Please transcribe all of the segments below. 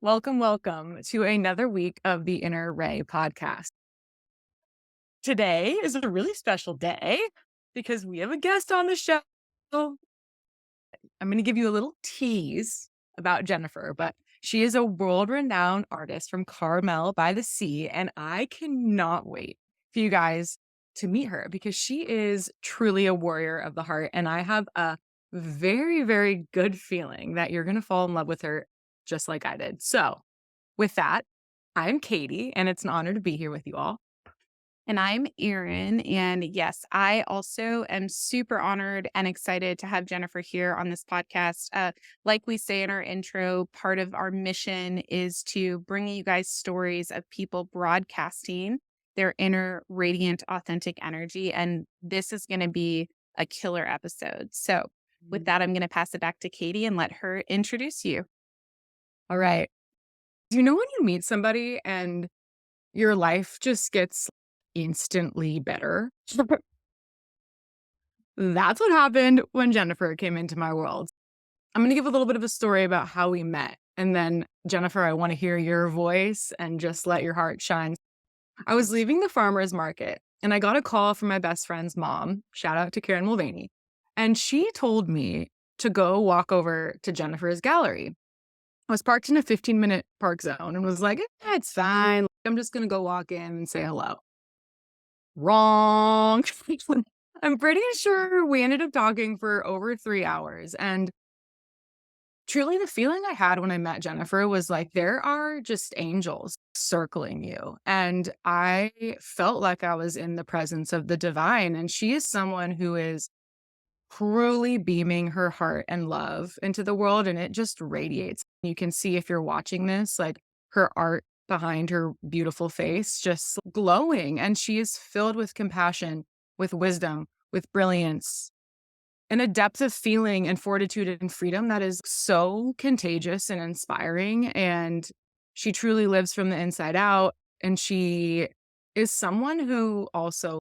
Welcome, welcome to another week of the Inner RAE podcast. Today is a really special day because we have a guest on the show. I'm going to give you a little tease about Jennifer, but she is a world-renowned artist from Carmel by the Sea, and I cannot wait for you guys to meet her because she is truly a warrior of the heart, and I have a very, very good feeling that you're going to fall in love with her just like I did. So, with that, I'm Katie, and it's an honor to be here with you all. And I'm Erin. And yes, I also am super honored and excited to have Jennifer here on this podcast. Like we say in our intro, part of our mission is to bring you guys stories of people broadcasting their inner radiant, authentic energy. And this is going to be a killer episode. So, with that, I'm going to pass it back to Katie and let her introduce you. All right. Do you know when you meet somebody and your life just gets instantly better? That's what happened when Jennifer came into my world. I'm going to give a little bit of a story about how we met. And then, Jennifer, I want to hear your voice and just let your heart shine. I was leaving the farmer's market and I got a call from my best friend's mom. Shout out to Karen Mulvaney. And she told me to go walk over to Jennifer's gallery. I was parked in a 15-minute park zone and was like, it's fine. I'm just going to go walk in and say hello. Wrong. I'm pretty sure we ended up talking for over 3 hours. And truly, the feeling I had when I met Jennifer was like, there are just angels circling you. And I felt like I was in the presence of the divine. And she is someone who is truly beaming her heart and love into the world. And it just radiates. You can see if you're watching this, like her art behind her beautiful face, just glowing. And she is filled with compassion, with wisdom, with brilliance, and a depth of feeling and fortitude and freedom that is so contagious and inspiring. And she truly lives from the inside out. And she is someone who also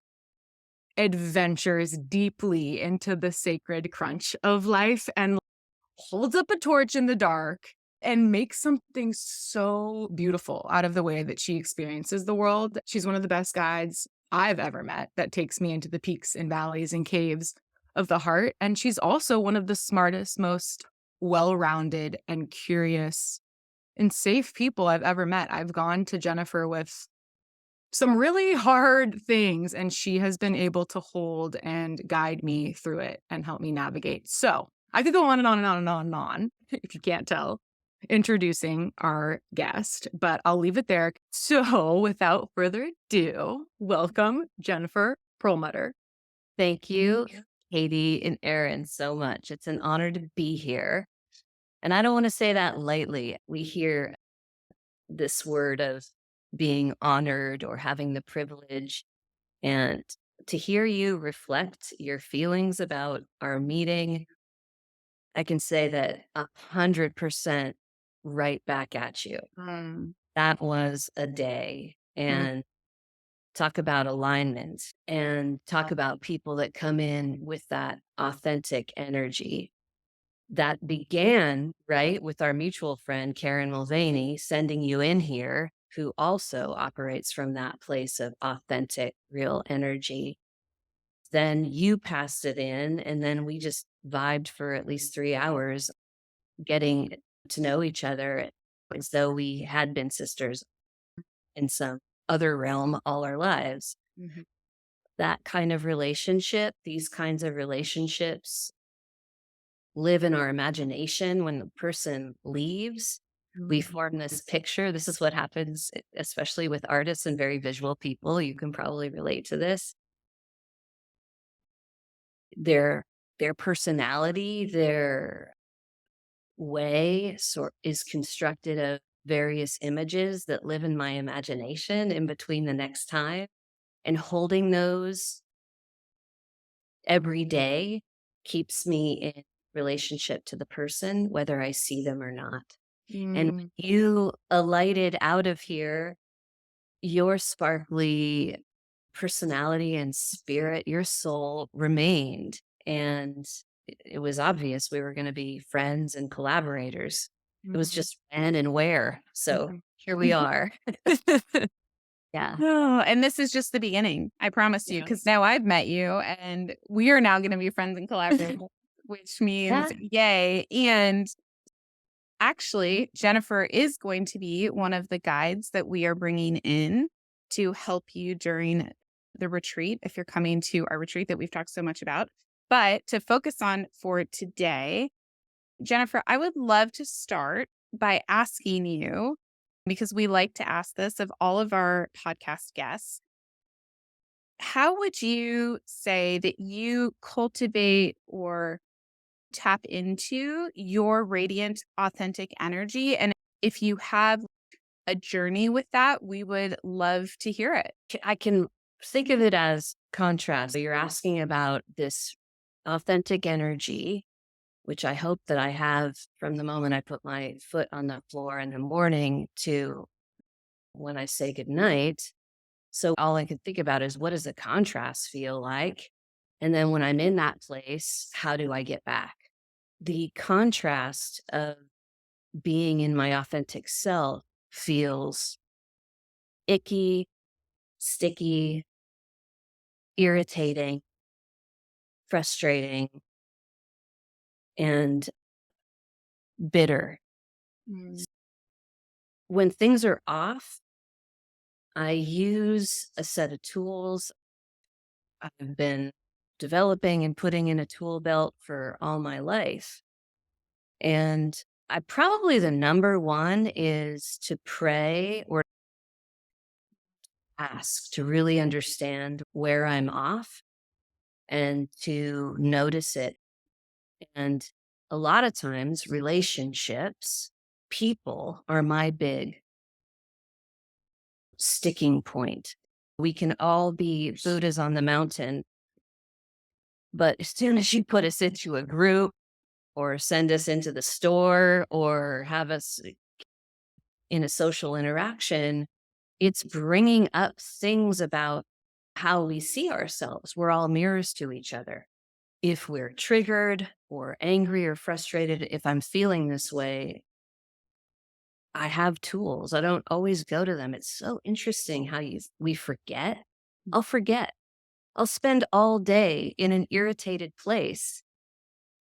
adventures deeply into the sacred crunch of life and holds up a torch in the dark and makes something so beautiful out of the way that she experiences the world. She's one of the best guides I've ever met that takes me into the peaks and valleys and caves of the heart. And she's also one of the smartest, most well-rounded and curious and safe people I've ever met. I've gone to Jennifer with some really hard things, and she has been able to hold and guide me through it and help me navigate. So I could go on and on and on and on and on, if you can't tell, introducing our guest, but I'll leave it there. So without further ado, welcome Jennifer Perlmutter. Thank you, Katie and Erin, so much. It's an honor to be here. And I don't want to say that lightly. We hear this word of being honored or having the privilege. And to hear you reflect your feelings about our meeting, I can say that 100% right back at you. Mm, That was a day. mm, And talk about alignment and talk about people that come in with that authentic energy that began right with our mutual friend Karen Mulvaney sending you in here, who also operates from that place of authentic real energy. Then you passed it in, and then we just vibed for at least 3 hours getting to know each other as though we had been sisters in some other realm all our lives. mhm. That kind of relationship, these kinds of relationships live in our imagination. When the person leaves, we form this picture. This is what happens, especially with artists and very visual people. You can probably relate to this. Their their personality, their way is constructed of various images that live in my imagination in between the next time. And holding those every day keeps me in relationship to the person, whether I see them or not. And when Mm, you alighted out of here, your sparkly personality and spirit, your soul remained. And it was obvious we were going to be friends and collaborators. It was Mhm. just when and where. So Mhm. here we are. Yeah. Oh, and this is just the beginning. I promise you, Yeah. because now I've met you and we are now going to be friends and collaborate, which means Yeah. yay. And actually, Jennifer is going to be one of the guides that we are bringing in to help you during the retreat, if you're coming to our retreat that we've talked so much about. But to focus on for today, Jennifer, I would love to start by asking you, because we like to ask this of all of our podcast guests, how would you say that you cultivate or tap into your radiant, authentic energy? And if you have a journey with that, we would love to hear it. I can think of it as contrast. So you're asking about this authentic energy, which I hope that I have from the moment I put my foot on the floor in the morning to when I say goodnight. So all I can think about is what does the contrast feel like? And then when I'm in that place, how do I get back? The contrast of being in my authentic self feels icky, sticky, irritating, frustrating, and bitter. Mm. When things are off, I use a set of tools I've been developing and putting in a tool belt for all my life. And I probably the number one is to pray or ask to really understand where I'm off and to notice it. And a lot of times, relationships, people are my big sticking point. We can all be Buddhas on the mountain, but as soon as you put us into a group or send us into the store or have us in a social interaction, it's bringing up things about how we see ourselves. We're all mirrors to each other. If we're triggered or angry or frustrated, if I'm feeling this way, I have tools. I don't always go to them. It's so interesting how we forget. I'll forget. I'll spend all day in an irritated place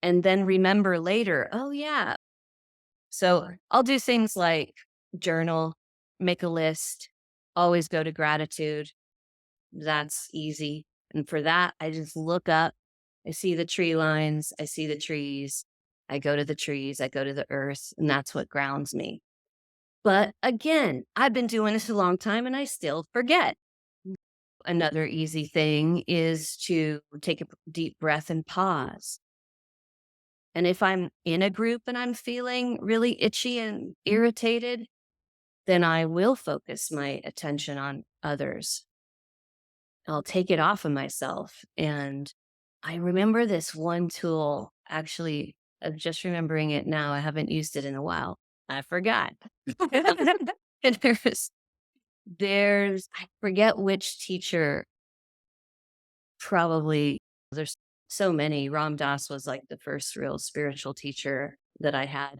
and then remember later, oh, yeah. So I'll do things like journal, make a list, always go to gratitude. That's easy. And for that, I just look up. I see the tree lines. I see the trees. I go to the trees. I go to the earth. And that's what grounds me. But again, I've been doing this a long time and I still forget. Another easy thing is to take a deep breath and pause. And if I'm in a group and I'm feeling really itchy and irritated, then I will focus my attention on others. I'll take it off of myself. And I remember this one tool, actually, I'm just remembering it now. I haven't used it in a while. I forgot. And I forget which teacher, probably, there's so many. Ram Dass was like the first real spiritual teacher that I had.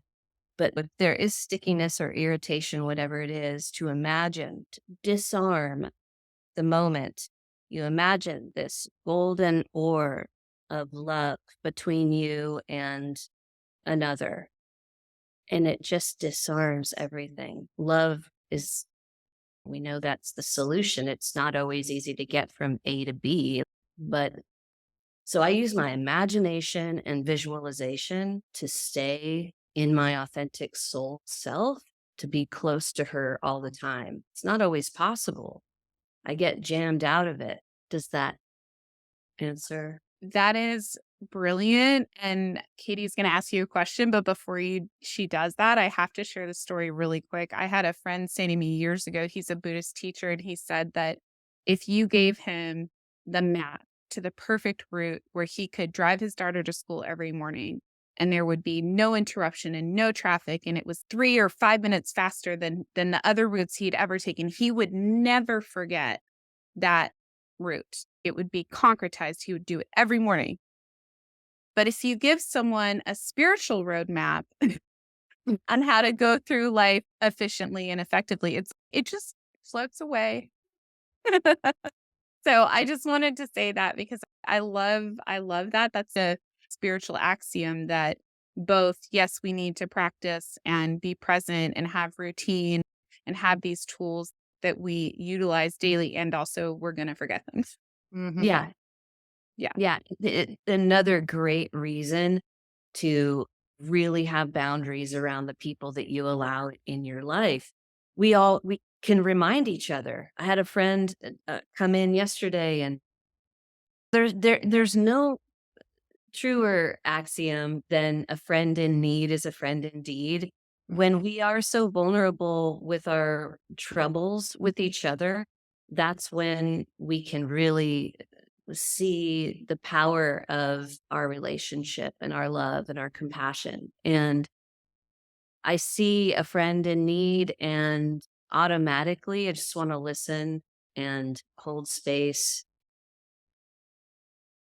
But if there is stickiness or irritation, whatever it is, to imagine, to disarm the moment. You imagine this golden ore of love between you and another, and it just disarms everything. Love is, we know that's the solution. It's not always easy to get from A to B, but so I use my imagination and visualization to stay in my authentic soul self, to be close to her all the time. It's not always possible. I get jammed out of it. Does that answer? That is brilliant. And Katie's going to ask you a question, but before she does that, I have to share the story really quick. I had a friend say to me years ago, he's a Buddhist teacher, and he said that if you gave him the map to the perfect route where he could drive his daughter to school every morning and there would be no interruption and no traffic, and it was 3 or 5 minutes faster than the other routes he'd ever taken, he would never forget that route. It would be concretized. He would do it every morning. But if you give someone a spiritual roadmap on how to go through life efficiently and effectively. It just floats away. So I just wanted to say that because I love that. That's a spiritual axiom that both, yes, we need to practice and be present and have routine and have these tools that we utilize daily, and also we're going to forget them. Mhm. Yeah. Yeah. Yeah. Another great reason to really have boundaries around the people that you allow in your life. We can remind each other. I had a friend come in yesterday, and there's no truer axiom than a friend in need is a friend indeed. When we are so vulnerable with our troubles with each other, that's when we can really see the power of our relationship and our love and our compassion. And I see a friend in need, and automatically I just want to listen and hold space.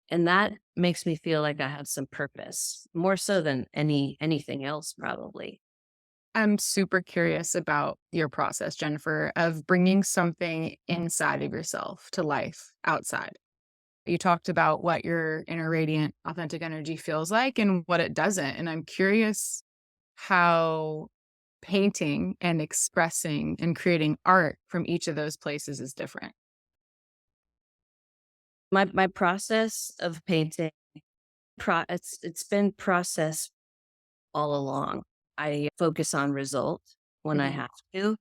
And that makes me feel like I have some purpose, more so than anything else probably. I'm super curious about your process, Jennifer, of bringing something inside of yourself to life outside. You talked about what your inner radiant, authentic energy feels like and what it doesn't. And I'm curious how painting and expressing and creating art from each of those places is different. My process of painting, it's been processed all along. I focus on results when I Mhm. have to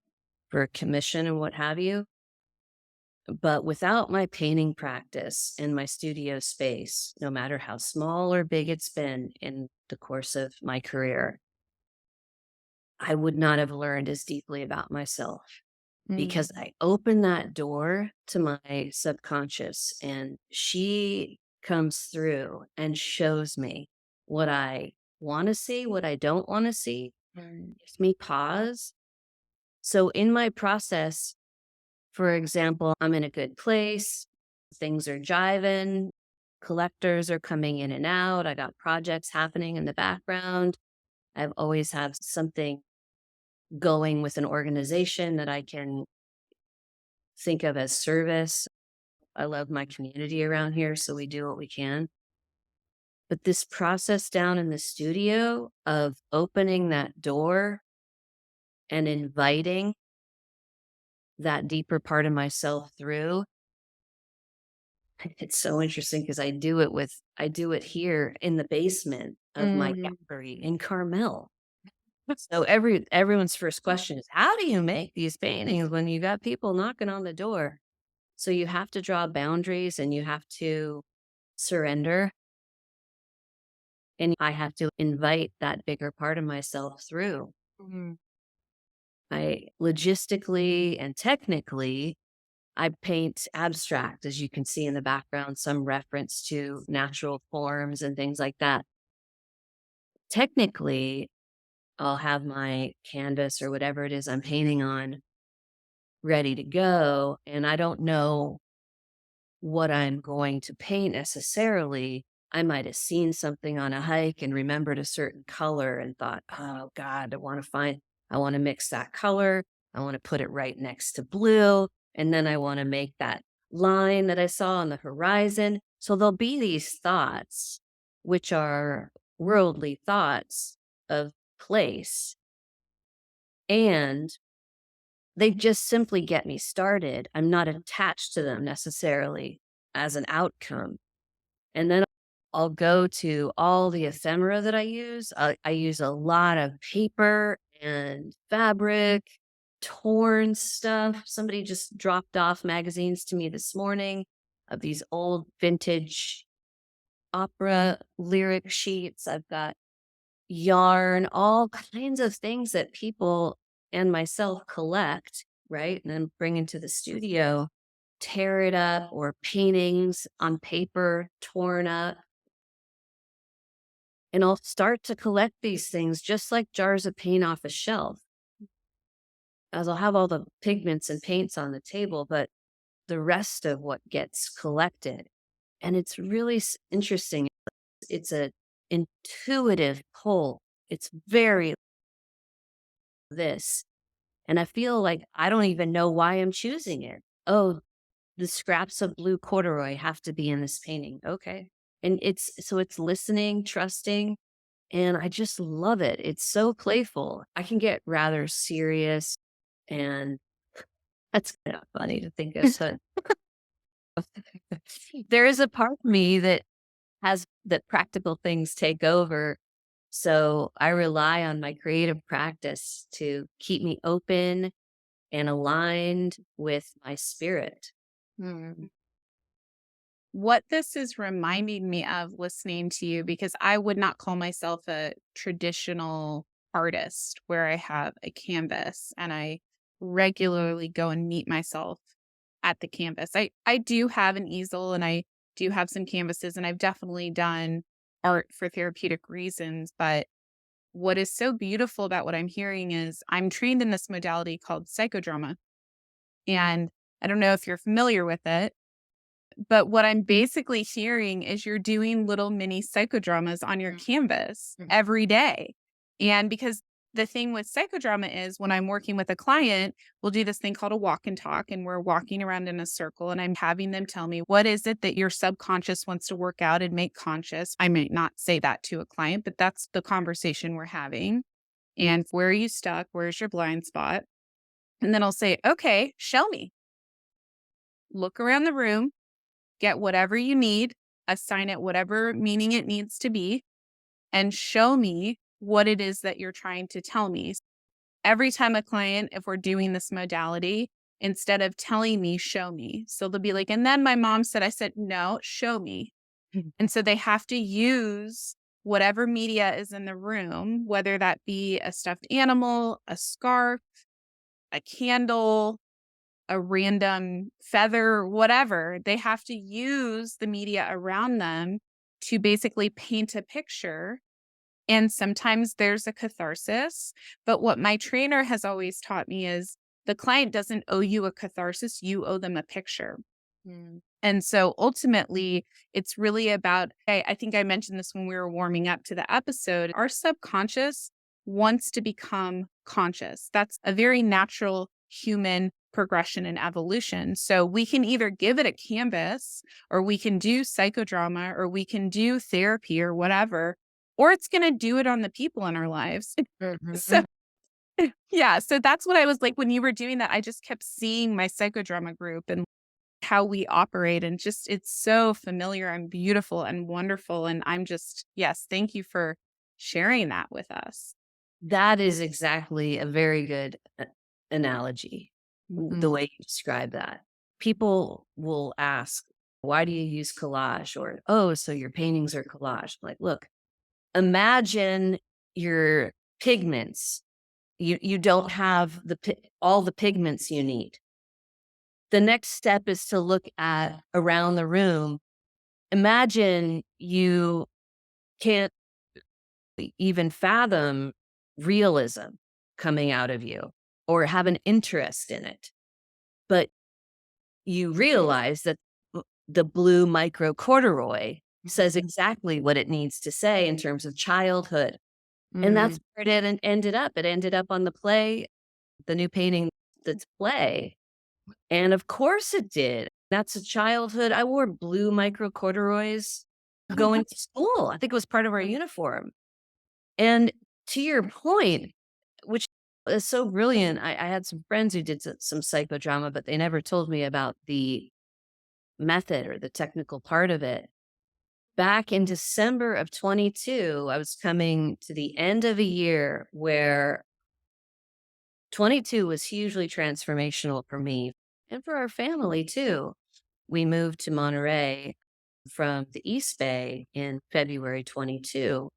for a commission and what have you. But without my painting practice in my studio space, no matter how small or big it's been in the course of my career, I would not have learned as deeply about myself, because Mm. I open that door to my subconscious, and she comes through and shows me what I want to see, what I don't want to see, Mm. gives me pause. So in my process, for example, I'm in a good place, things are jiving, collectors are coming in and out, I got projects happening in the background. I've always have something going with an organization that I can think of as service. I love my community around here, so we do what we can. But this process down in the studio of opening that door and inviting that deeper part of myself through, it's so interesting because I do it here in the basement of my Mm. gallery in Carmel. So everyone's first question is, how do you make these paintings when you got people knocking on the door? So you have to draw boundaries, and you have to surrender, and I have to invite that bigger part of myself through. Mhm. I logistically and technically, I paint abstract, as you can see in the background, some reference to natural forms and things like that. Technically, I'll have my canvas or whatever it is I'm painting on ready to go, and I don't know what I'm going to paint necessarily. I might have seen something on a hike and remembered a certain color and thought, oh God, I want to mix that color. I want to put it right next to blue. And then I want to make that line that I saw on the horizon. So there'll be these thoughts, which are worldly thoughts of place. And they just simply get me started. I'm not attached to them necessarily as an outcome. And then I'll go to all the ephemera that I use. I use a lot of paper and fabric, torn stuff. Somebody just dropped off magazines to me this morning of these old vintage opera lyric sheets. I've got yarn, all kinds of things that people and myself collect, right? And then bring into the studio, tear it up, or paintings on paper torn up. And I'll start to collect these things just like jars of paint off a shelf, as I'll have all the pigments and paints on the table, but the rest of what gets collected. And it's really interesting. It's a intuitive pull. It's very this. And I feel like I don't even know why I'm choosing it. Oh, the scraps of blue corduroy have to be in this painting. Okay. And it's listening, trusting, and I just love it. It's so playful. I can get rather serious, and that's kind of funny to think of. So there is a part of me that has that practical things take over. So I rely on my creative practice to keep me open and aligned with my spirit. Hmm. What this is reminding me of listening to you, because I would not call myself a traditional artist where I have a canvas and I regularly go and meet myself at the canvas. I do have an easel and I do have some canvases, and I've definitely done art for therapeutic reasons. But what is so beautiful about what I'm hearing is I'm trained in this modality called psychodrama. And I don't know if you're familiar with it, but what I'm basically hearing is you're doing little mini psychodramas on your canvas Mhm. every day. And because the thing with psychodrama is when I'm working with a client, we'll do this thing called a walk and talk, and we're walking around in a circle and I'm having them tell me, what is it that your subconscious wants to work out and make conscious? I might not say that to a client, but that's the conversation we're having. And where are you stuck? Where's your blind spot? And then I'll say, okay, show me. Look around the room, get whatever you need, assign it whatever meaning it needs to be, and show me what it is that you're trying to tell me. Every time a client, if we're doing this modality, instead of telling me, show me. So they'll be like, and then my mom said, I said, no, show me. And so they have to use whatever media is in the room, whether that be a stuffed animal, a scarf, a candle, a random feather, whatever. They have to use the media around them to basically paint a picture. And sometimes there's a catharsis. But what my trainer has always taught me is the client doesn't owe you a catharsis, you owe them a picture. Mm. And so ultimately, it's really about, I think I mentioned this when we were warming up to the episode. Our subconscious wants to become conscious. That's a very natural human progression and evolution. So we can either give it a canvas, or we can do psychodrama, or we can do therapy or whatever, or it's going to do it on the people in our lives. So Mhm. yeah, so that's what I was like when you were doing that. I just kept seeing my psychodrama group and how we operate, and just it's so familiar and beautiful and wonderful, and I'm just yes, thank you for sharing that with us. That is exactly a very good analogy, the Mhm. way you describe that. People will ask, why do you use collage? Or, oh, so your paintings are collage. Like, look, imagine your pigments. You don't have all the pigments you need. The next step is to look at around the room. Imagine you can't even fathom realism coming out of you or have an interest in it. But you realize that the blue micro corduroy says exactly what it needs to say in terms of childhood. And Mm. that's where ended up. It ended up on the play, the new painting that's play. And of course it did. That's a childhood. I wore blue micro corduroys going to school. I think it was part of our uniform. And to your point, which is so brilliant, I had some friends who did some psychodrama, but they never told me about the method or the technical part of it. Back in December of 22, I was coming to the end of a year where 22 was hugely transformational for me and for our family too. We moved to Monterey from the East Bay in February 22.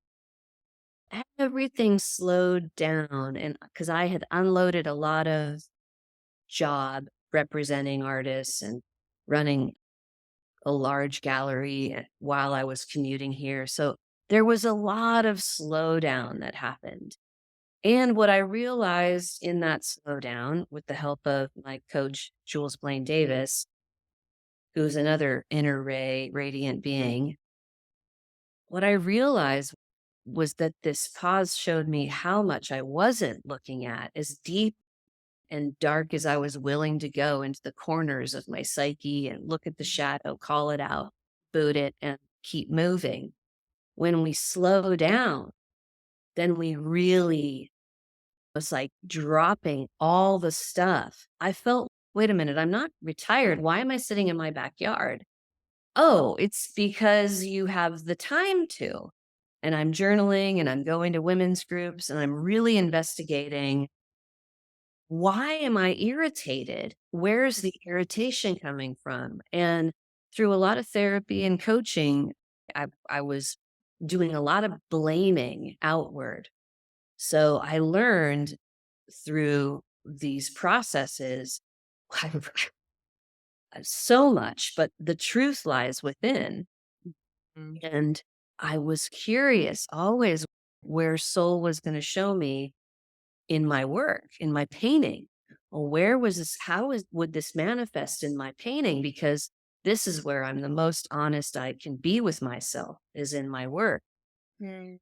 Everything slowed down, and because I had unloaded a lot of job representing artists and running a large gallery while I was commuting here. So there was a lot of slowdown that happened. And what I realized in that slowdown, with the help of my coach, Jules Blaine Davis, who's another inner ray radiant being, what I realized was that this pause showed me how much I wasn't looking at, as deep and dark as I was willing to go into the corners of my psyche and look at the shadow, call it out, boot it, and keep moving. When we slow down, then we really was like dropping all the stuff. I felt, wait a minute, I'm not retired. Why am I sitting in my backyard? Oh, it's because you have the time to. And I'm journaling and I'm going to women's groups and I'm really investigating, why am I irritated? Where's the irritation coming from? And through a lot of therapy and coaching, I was doing a lot of blaming outward. So I learned through these processes so much, but the truth lies within. Mm. And I was curious always where soul was going to show me in my work, in my painting. Well, where was this? Would this manifest in my painting? Because this is where I'm the most honest I can be with myself, is in my work. Mm.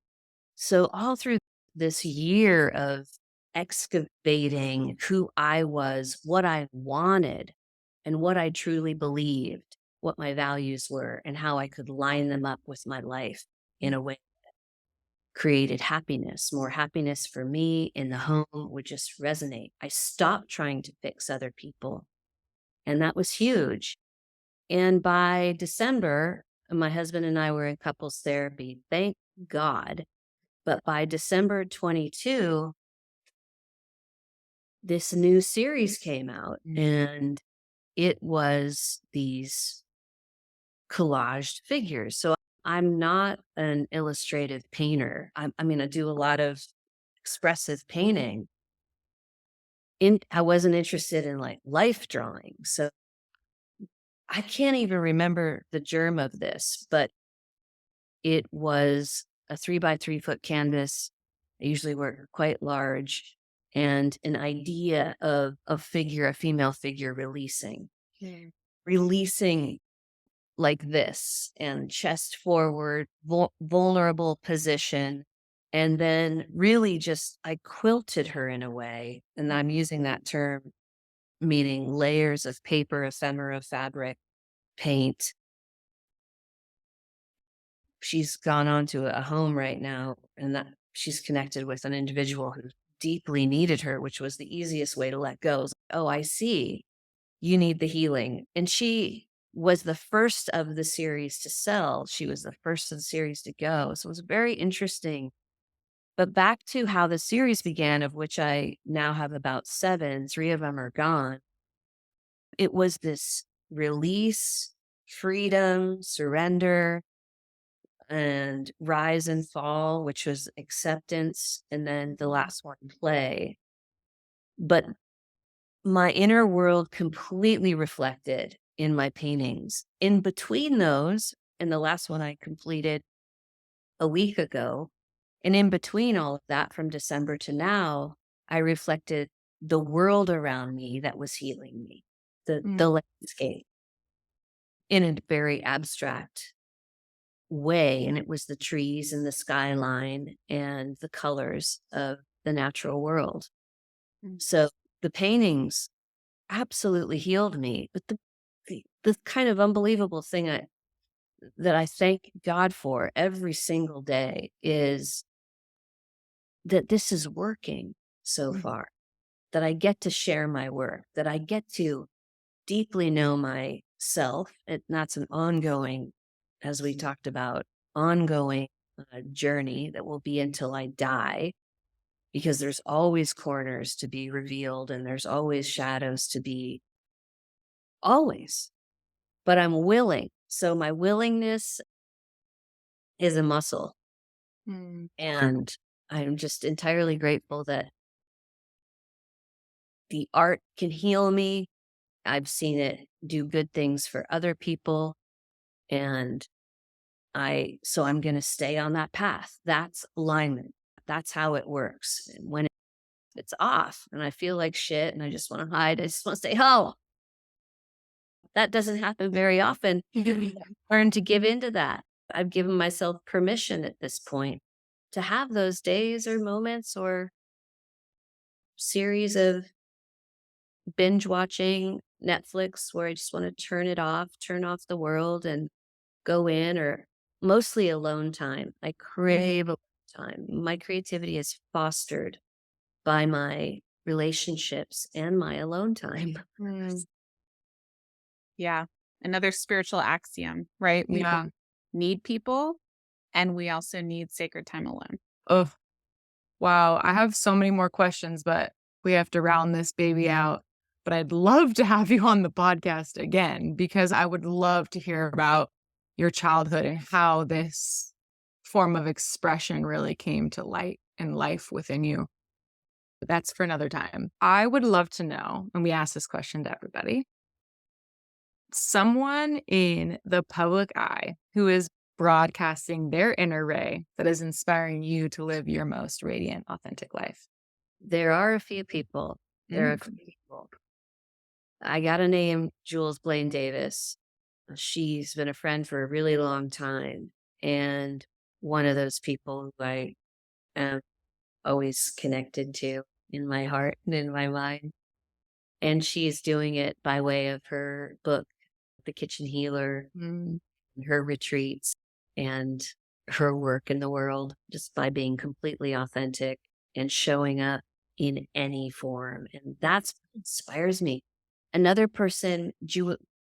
So all through this year of excavating who I was, what I wanted, and what I truly believed, what my values were, and how I could line them up with my life in a way created happiness, more happiness for me in the home would just resonate. I stopped trying to fix other people, and that was huge. And by December, my husband and I were in couples therapy, thank God. But by December 22, this new series came out, and it was these collaged figures. So I'm not an illustrative painter. I mean, I do a lot of expressive painting. I wasn't interested in like life drawing. So I can't even remember the germ of this, but it was a 3 by 3 foot canvas. I usually work quite large, and an idea of a figure, a female figure releasing like this, and chest forward, vulnerable position. And then really just, I quilted her in a way. And I'm using that term, meaning layers of paper, ephemera, fabric, paint. She's gone on to a home right now, and that she's connected with an individual who deeply needed her, which was the easiest way to let go. It's like, oh, I see. You need the healing. And she was the first of the series to sell. She was the first of the series to go. So it was very interesting. But back to how the series began, of which I now have about 7, 3 of them are gone. It was this release, freedom, surrender, and rise and fall, which was acceptance. And then the last one, play. But my inner world completely reflected in my paintings. In between those, and the last one I completed a week ago, and in between all of that from December to now, I reflected the world around me that was healing me, the landscape in a very abstract way. And it was the trees and the skyline and the colors of the natural world. So the paintings absolutely healed me. But the kind of unbelievable thing that I thank God for every single day is that this is working so far, that I get to share my work, that I get to deeply know myself. And that's an ongoing, as we talked about, ongoing journey that will be until I die, because there's always corners to be revealed and there's always shadows to be, always. But I'm willing. So my willingness is a muscle. Mm. And I'm just entirely grateful that the art can heal me. I've seen it do good things for other people. And so I'm going to stay on that path. That's alignment. That's how it works. And when it's off and I feel like shit and I just want to hide, I just want to say, oh, that doesn't happen very often. Learn to give into that. I've given myself permission at this point to have those days or moments or series of binge watching Netflix where I just want to turn off the world and go in, or mostly alone time. I crave alone time. My creativity is fostered by my relationships and my alone time. Mm, Yeah. Another spiritual axiom, right? We both yeah. need people and we also need sacred time alone. Oh, wow. I have so many more questions, but we have to round this baby out. But I'd love to have you on the podcast again because I would love to hear about your childhood and how this form of expression really came to light and life within you. But that's for another time. I would love to know, and we ask this question to everybody, someone in the public eye who is broadcasting their inner ray that is inspiring you to live your most radiant, authentic life. There are a few people. There are a few people. I got to name Jules Blaine Davis. She's been a friend for a really long time, and one of those people who I am always connected to in my heart and in my mind. And she's doing it by way of her book, The Kitchen Healer, Mm, and her retreats, and her work in the world, just by being completely authentic and showing up in any form. And that's what inspires me. Another person,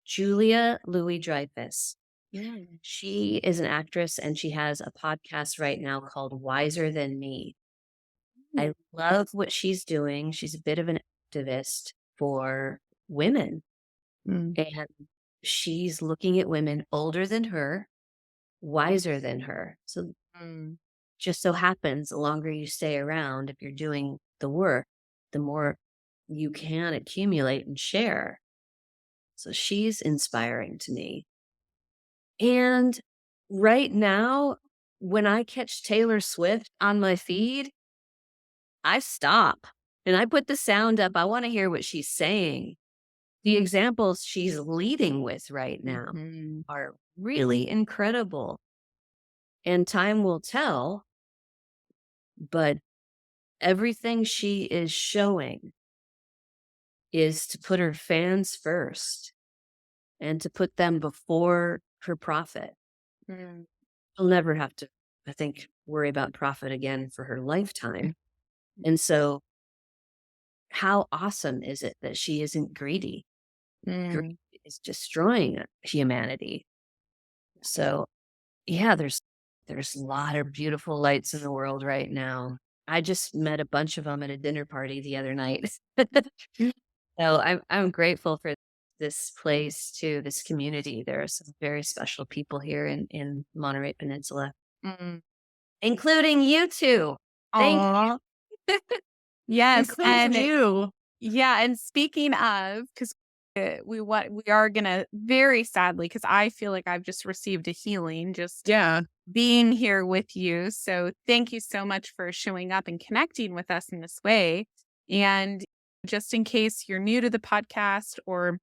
Julia Louis Dreyfus. Yeah. She is an actress and she has a podcast right now called Wiser Than Me. I love what she's doing. She's a bit of an activist for women, mm, and she's looking at women older than her, wiser than her. So mm, just so happens the longer you stay around, if you're doing the work, the more you can accumulate and share. So she's inspiring to me. And right now, when I catch Taylor Swift on my feed, I stop and I put the sound up. I want to hear what she's saying. The examples she's leading with right now mhm, are really incredible. And time will tell, but everything she is showing is to put her fans first and to put them before her profit. mm, She'll never have to, I think, worry about profit again for her lifetime. And so, how awesome is it that she isn't greedy? mm. Greed is destroying humanity. So, yeah, there's a lot of beautiful lights in the world right now. I just met a bunch of them at a dinner party the other night. So I'm grateful for this place too, this community. There are some very special people here in Monterey Peninsula, Mm. including you two. Thank Aw, Yes. including And you. yeah, and speaking of, because we are gonna very sadly, because I feel like I've just received a healing just Yeah. being here with you. So thank you so much for showing up and connecting with us in this way. And just in case you're new to the podcast, or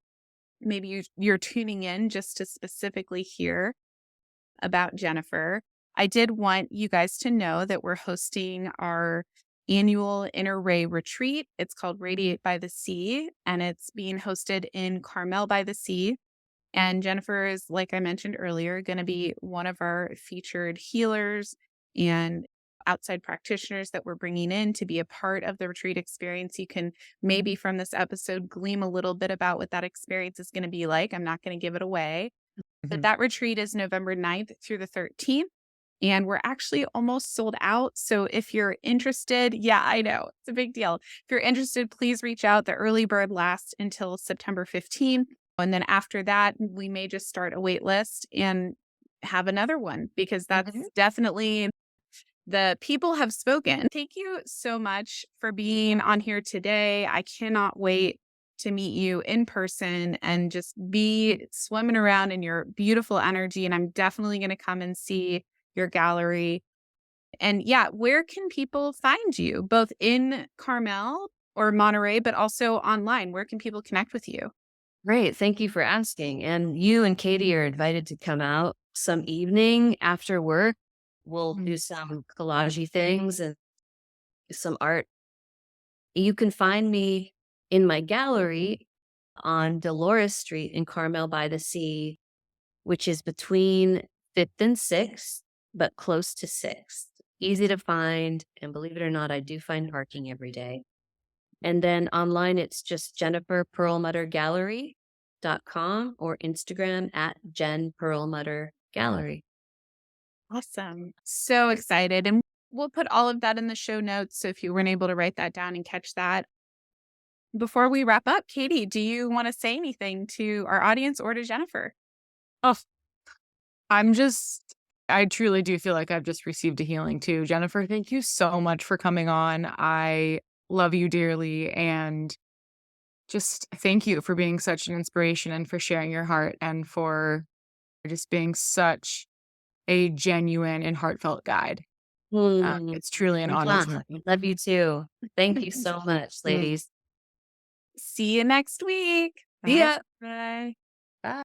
maybe you're tuning in just to specifically hear about Jennifer, I did want you guys to know that we're hosting our annual Inner RAE retreat. It's called Radiate by the Sea, and it's being hosted in Carmel by the Sea. And Jennifer is, like I mentioned earlier, going to be one of our featured healers and outside practitioners that we're bringing in to be a part of the retreat experience. You can maybe from this episode glean a little bit about what that experience is going to be like. I'm not going to give it away, but Mhm. that retreat is November 9th through the 13th. And we're actually almost sold out. So if you're interested, yeah, I know it's a big deal. If you're interested, please reach out. The early bird lasts until September 15th. And then after that, we may just start a wait list and have another one, because that's Mhm. definitely the people have spoken. Thank you so much for being on here today. I cannot wait to meet you in person and just be swimming around in your beautiful energy. And I'm definitely going to come and see your gallery. And yeah, where can people find you, both in Carmel or Monterey, but also online? Where can people connect with you? Great. Thank you for asking. And you and Katie are invited to come out some evening after work. we'll do Mm. some collagey things and some art. You can find me in my gallery on Dolores Street in Carmel by the Sea, which is between 5th and 6th, but close to 6th. Easy to find, and believe it or not, I do find parking every day. And then online, it's just jenniferperlmuttergallery.com or Instagram at Jen Perlmutter Gallery. Awesome. So excited. And we'll put all of that in the show notes. So if you weren't able to write that down and catch that. Before we wrap up, Katie, do you want to say anything to our audience or to Jennifer? Oh, I'm just I truly do feel like I've just received a healing too. Jennifer, thank you so much for coming on. I love you dearly, and just thank you for being such an inspiration and for sharing your heart and for just being such a genuine and heartfelt guide. Mm, It's truly an honor mwah. to know you. Love you too. Thank you so much, Mm. ladies. See you next week. See Bye. ya. Bye.